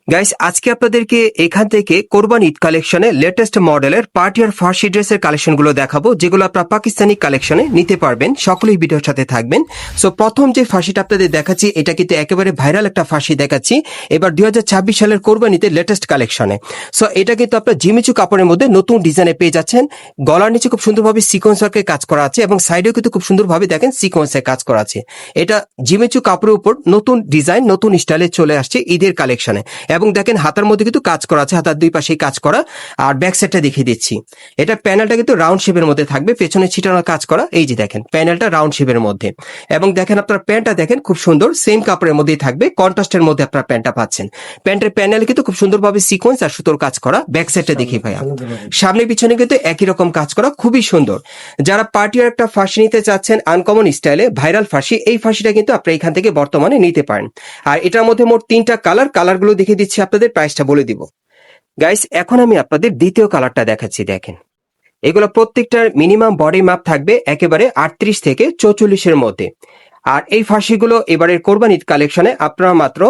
Guys, আজকে আপনাদেরকে এখান থেকে কোরবান ঈদ কালেকশনে লেটেস্ট মডেলের পার্টি আর ফার্সি ড্রেসের কালেকশনগুলো দেখাবো, যেগুলো আপনারা পাকিস্তানি কালেকশনে নিতে পারবেন। সকলেই ভিডিওর সাথে থাকবেন। সো প্রথম যে ফার্সিটা আপনাদের দেখাচ্ছি, এটা কিন্তু একেবারে ভাইরাল একটা ফার্সি দেখাচ্ছি এবার 2026 সালের কোরবানিতে লেটেস্ট কালেকশনে। সো এটা কিন্তু আপনার জিমিচু কাপড়ের মধ্যে নতুন ডিজাইনে পেয়ে যাচ্ছেন। গলার নিচে খুব সুন্দরভাবে সিকোয়েন্স ওয়ার্কের কাজ করা আছে এবং সাইডেও কিন্তু খুব সুন্দরভাবে দেখেন সিকোয়েন্সের কাজ করা আছে। এটা জিমিচু কাপড়ের উপর নতুন ডিজাইন, নতুন স্টাইলে চলে আসছে ঈদের কালেকশনে। এবং দেখেন হাতার মধ্যে কিন্তু কাজ করা আছে, হাতার দুই পাশেই কাজ করা। আর ব্যাক সাইডটা দেখিয়ে দিচ্ছি, এটা প্যানেলটা কিন্তু রাউন্ড শেপের মধ্যে থাকবে, পেছনে ছিটানো কাজ করা। এই যে দেখেন প্যানেলটা রাউন্ড শেপের মধ্যে। এবং দেখেন আপনার প্যান্টটা দেখেন খুব সুন্দর, সেম কাপড়ের মধ্যেই থাকবে, কন্ট্রাস্টের মধ্যে আপনার প্যান্টটা পাচ্ছেন। প্যান্টের প্যানেলে কিন্তু খুব সুন্দরভাবে সিকোয়েন্স আর সুতোর কাজ করা। ব্যাক সাইডটা দেখি ভাইয়া, সামনে পিছনে কিন্তু একই রকম কাজ করা, খুবই সুন্দর। যারা পার্টির একটা ফার্সি নিতে চাচ্ছেন আনকমন স্টাইলে, ভাইরাল ফার্সি, এই ফার্সিটা কিন্তু আপনারা এখান থেকে বর্তমানে নিতে পারেন। আর এটার মধ্যে মোট 3টা কালারগুলো দেখিয়ে দিচ্ছি, আপনাদের প্রাইসটা বলে দিব। গাইস, এখন আমি আপনাদের দ্বিতীয় কালারটা দেখাচ্ছি। দেখেন এগুলো প্রত্যেকটার মিনিমাম বডি মাপ থাকবে একেবারে 38 থেকে 44-এর মধ্যে। আর এই ফার্সিগুলো এবারের কোরবান ঈদ কালেকশনে আপনারা মাত্র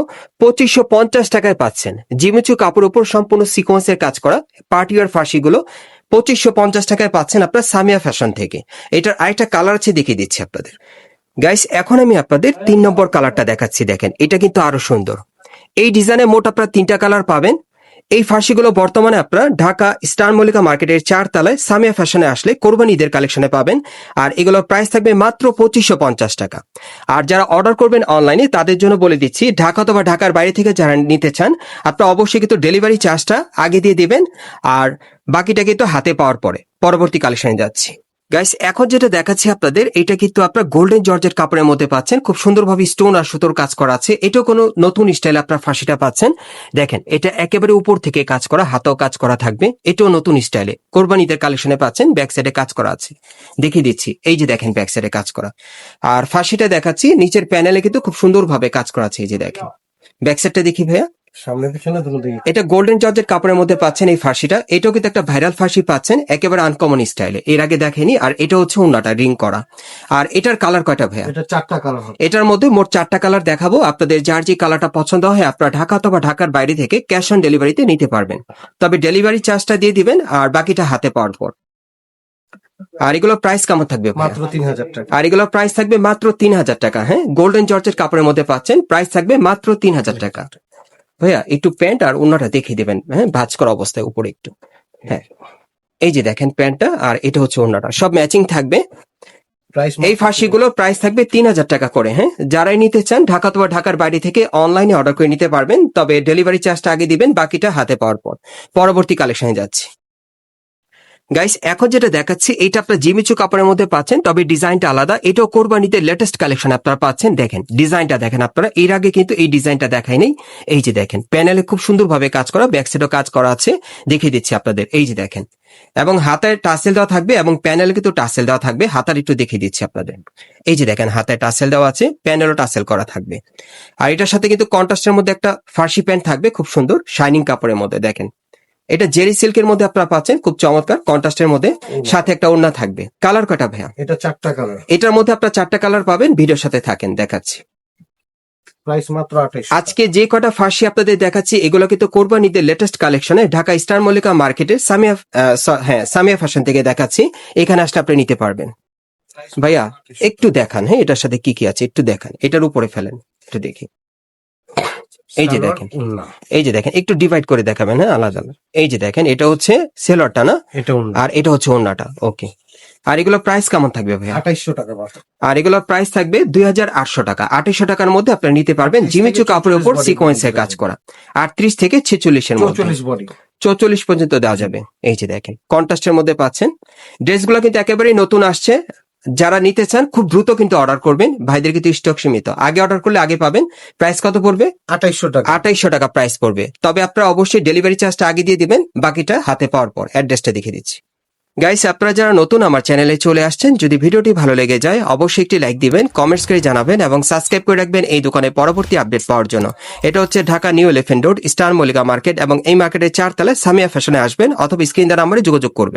2550 টাকায় পাচ্ছেন। জিমিচু কাপড়ের উপর সম্পূর্ণ সিকোয়েন্সের কাজ করা পার্টিওয়ার ফার্সিগুলো 2550 টাকায় পাচ্ছেন আপনার সামিয়া ফ্যাশন থেকে। এটার আরেকটা কালার আছে, দেখিয়ে দিচ্ছি আপনাদের। গাইস, এখন আমি আপনাদের 3 নম্বর কালারটা দেখাচ্ছি। দেখেন এটা কিন্তু আরো সুন্দর। এই ডিজাইনে মোট আপনারা 3টা কালার পাবেন। এই ফার্সিগুলো বর্তমানে আপনারা ঢাকা স্টার মল্লিকা মার্কেটের 4 তলায় সামিয়া ফ্যাশনে আসলে কোরবানি ঈদের কালেকশনে পাবেন। আর এগুলোর প্রাইস থাকবে মাত্র 2550 টাকা। আর যারা অর্ডার করবেন অনলাইনে, তাদের জন্য বলে দিচ্ছি, ঢাকা অথবা ঢাকার বাইরে থেকে যারা নিতে চান, আপনারা অবশ্যই কিন্তু ডেলিভারি চার্জটা আগে দিয়ে দিবেন, আর বাকিটা কিন্তু হাতে পাওয়ার পরে। পরবর্তী কালেকশনে যাচ্ছি। গাইস, এখন যেটা দেখাচ্ছি আপনাদের, এটা কিন্তু আপনার গোল্ডেন জর্জেট কাপড়ের মধ্যে পাচ্ছেন, খুব সুন্দরভাবে স্টোন আর সুতোর কাজ করা আছে। এটাও কোনো নতুন স্টাইলে আপনার ফার্সিটা পাচ্ছেন। দেখেন এটা একেবারে উপর থেকে কাজ করা, হাতেও কাজ করা থাকবে, এটাও নতুন স্টাইলে কোরবানিদের কালেকশনে পাচ্ছেন। ব্যাক সাইডে কাজ করা আছে, দেখিয়ে দিচ্ছি। এই যে দেখেন ব্যাক সাইডে কাজ করা। আর ফার্সিটা দেখাচ্ছি, নিচের প্যানেলে কিন্তু খুব সুন্দরভাবে কাজ করা আছে। এই যে দেখেন ব্যাক সাইডটা দেখি ভাইয়া, সামনে পিছনে দুটো দিকে। এটা গোল্ডেন জর্জেট কাপড়ের মধ্যে পাচ্ছেন এই ফার্সিটা। এটাও কিন্তু একটা ভাইরাল ফার্সি পাচ্ছেন, একেবারে আনকমন স্টাইলে, এর আগে দেখেনি। আর এটা হচ্ছে ওন্নাটা রিং করা। আর এটার কালার কয়টা ভাইয়া? এটা 4টা কালার হবে। এটার মধ্যে মোট 4টা কালার দেখাবো। আপনাদের যার যে কালারটা পছন্দ হয় আপনারা ঢাকা অথবা ঢাকার বাইরে থেকে ক্যাশ অন ডেলিভারিতে নিতে পারবেন। তবে ডেলিভারি চার্জটা দিয়ে দিবেন, আর বাকিটা হাতে পাওয়ার পর। আর এগুলো প্রাইস কেমন থাকবে ভাইয়া? মাত্র 3000 টাকা। আর এগুলো প্রাইস থাকবে মাত্র 3000 টাকা। হ্যাঁ, গোল্ডেন জর্জেট কাপড়ের মধ্যে পাচ্ছেন, প্রাইস থাকবে মাত্র 3000 টাকা। ভাইয়া একটু প্যান্ট আর ওন্নাটা দেখিয়ে দিবেন, হ্যাঁ, ভাঁজ করা অবস্থায় উপরে একটু। হ্যাঁ, এই যে দেখেন প্যান্টটা, আর এটা হচ্ছে ওন্নাটা, সব ম্যাচিং থাকবে। প্রাইস এই ফার্সিগুলো প্রাইস থাকবে 3000 টাকা করে। হ্যাঁ, যারাই নিতে চান ঢাকা অথবা ঢাকার বাইরে থেকে অনলাইনে অর্ডার করে নিতে পারবেন, তবে ডেলিভারি চার্জটা আগে দিবেন, বাকিটা হাতে পাওয়ার পর। পরবর্তী কালেকশনে যাচ্ছি। গাইস, এখন যেটা দেখাচ্ছি, এটা আপনার জিমিচু কাপড়ের মধ্যে পাচ্ছেন, তবে ডিজাইনটা আলাদা। এটাও কোরবানিতে লেটেস্ট কালেকশন আপনারা পাচ্ছেন। দেখেন ডিজাইনটা দেখেন আপনারা, এর আগে কিন্তু এই ডিজাইনটা দেখাই নেই। এই যে দেখেন প্যানেলে খুব সুন্দরভাবে কাজ করা, ব্যাক সাইডেও কাজ করা আছে, দেখিয়ে দিচ্ছি আপনাদের। এই যে দেখেন, এবং হাতায় টাসেল দেওয়া থাকবে, এবং প্যানেলে কিন্তু টাসেল দেওয়া থাকবে। হাতার একটু দেখিয়ে দিচ্ছি আপনাদের। এই যে দেখেন হাতায় টাসেল দেওয়া আছে, প্যানেলও টাসেল করা থাকবে। আর এটার সাথে কিন্তু কন্ট্রাস্টের মধ্যে একটা ফার্সি প্যান্ট থাকবে, খুব সুন্দর শাইনিং কাপড়ের মধ্যে। দেখেন এটা জেরি সিল্কের মধ্যে আপনারা পাচ্ছেন, খুব চমৎকার কন্ট্রাস্টের মধ্যে, সাথে একটা ওড়না থাকবে। কালার কয়টা ভাইয়া? এটা 4টা কালার। এটার মধ্যে আপনারা 4টা কালার পাবেন। ভিডিওর সাথে থাকেন, দেখাচ্ছি। প্রাইস মাত্র 28। আজকে যে কটা ফার্সি আপনাদের দেখাচ্ছি, এগুলো কিন্তু কোরবানিদের লেটেস্ট কালেকশনে ঢাকা স্টার মল্লিকা মার্কেটের সামিয়া ফ্যাশন থেকে দেখাচ্ছি। এখানে আসলে আপনি নিতে পারবেন। ভাইয়া একটু দেখান, হ্যাঁ, এটার সাথে কি কি আছে একটু দেখান, এটার উপরে ফেলেন একটু দেখি। এই যে দেখেন, এই যে দেখেন, একটু ডিভাইড করে দেখাবেন, হ্যাঁ, আলাদা আলাদা। এই যে দেখেন, এটা হচ্ছে সেলরটা না, এটা আর এটা হচ্ছে ওন্নাটা। ওকে, আর এগুলোর প্রাইস কেমন থাকবে ভাইয়া? 2800 টাকা মাত্র। আর এগুলোর প্রাইস থাকবে 2800 টাকা। 2800 টাকার মধ্যে আপনারা নিতে পারবেন জিমিচু কাপড়ের উপর সিকোয়েন্সের কাজ করা। 38 থেকে 46-এর মধ্যে, 44 বডি, 44 পর্যন্ত দেওয়া যাবে। এই যে দেখেন কন্ট্রাস্টের মধ্যে পাচ্ছেন। ড্রেসগুলো কিন্তু একেবারেই নতুন আসছে। যারা নিতে চান খুব দ্রুত কিন্তু অর্ডার করবেন, ভাইদের কিন্তু স্টক সীমিত, আগে অর্ডার করলে আগে পাবেন। প্রাইস কত পড়বে? 2800 টাকা। 2800 টাকা প্রাইস পড়বে। তবে আপনারা অবশ্যই ডেলিভারি চার্জটা আগে দিয়ে দিবেন, বাকিটা হাতে পাওয়ার পর। অ্যাড্রেসটা দেখিয়ে দিচ্ছি। গাইস, আপনারা যারা নতুন আমার চ্যানেলে চলে আসছেন, যদি ভিডিওটি ভালো লেগে যায় অবশ্যই একটি লাইক দিবেন, কমেন্টস করে জানাবেন, এবং সাবস্ক্রাইব করে রাখবেন এই দোকানে পরবর্তী আপডেট পাওয়ার জন্য। এটা হচ্ছে Dhaka new elephant road, star Mallika market, এবং এই মার্কেটের 4 তলায় সামিয়া ফ্যাশনে আসবেন, অথবা স্ক্রিন দ্বারা নাম্বারে যোগাযোগ করবেন।